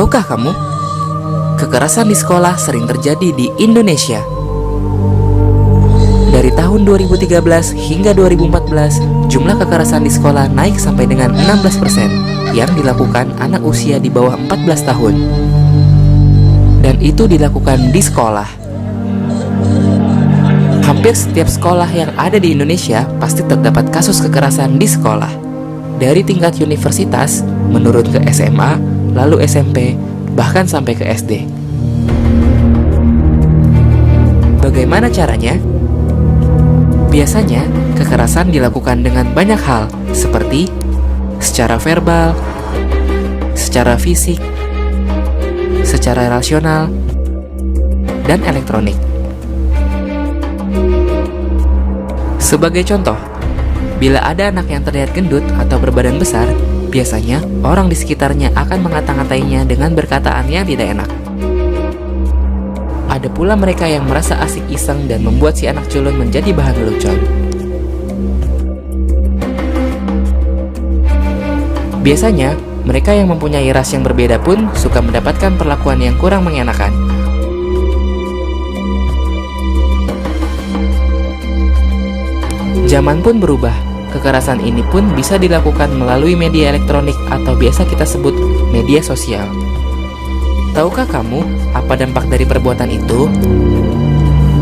Tahukah kamu, kekerasan di sekolah sering terjadi di Indonesia. Dari tahun 2013 hingga 2014, jumlah kekerasan di sekolah naik sampai dengan 16% yang dilakukan anak usia di bawah 14 tahun. Dan itu dilakukan di sekolah. Hampir setiap sekolah yang ada di Indonesia pasti terdapat kasus kekerasan di sekolah. Dari tingkat universitas, menurun ke SMA, lalu SMP, bahkan sampai ke SD. Bagaimana caranya? Biasanya, kekerasan dilakukan dengan banyak hal, seperti secara verbal, secara fisik, secara rasional, dan elektronik. Sebagai contoh, bila ada anak yang terlihat gendut atau berbadan besar, biasanya orang di sekitarnya akan mengata-ngatainya dengan berkataan yang tidak enak. Ada pula mereka yang merasa asik iseng dan membuat si anak culun menjadi bahan lelucon. Biasanya, mereka yang mempunyai ras yang berbeda pun suka mendapatkan perlakuan yang kurang mengenakan. Zaman pun berubah. Kekerasan ini pun bisa dilakukan melalui media elektronik atau biasa kita sebut media sosial. Tahukah kamu apa dampak dari perbuatan itu?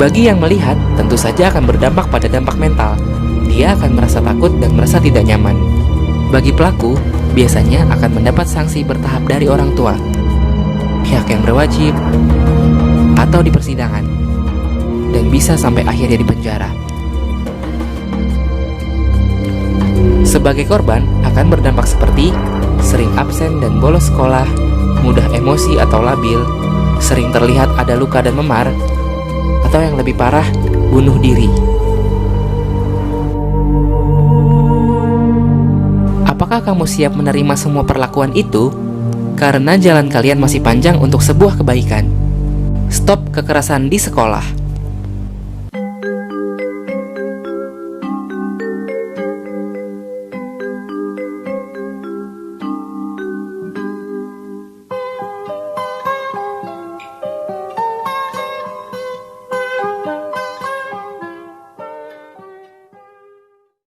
Bagi yang melihat, tentu saja akan berdampak pada dampak mental. Dia akan merasa takut dan merasa tidak nyaman. Bagi pelaku, biasanya akan mendapat sanksi bertahap dari orang tua, pihak yang berwajib, atau di persidangan, dan bisa sampai akhirnya di penjara. Sebagai korban akan berdampak seperti sering absen dan bolos sekolah, mudah emosi atau labil, sering terlihat ada luka dan memar, atau yang lebih parah, bunuh diri. Apakah kamu siap menerima semua perlakuan itu? Karena jalan kalian masih panjang untuk sebuah kebaikan. Stop kekerasan di sekolah.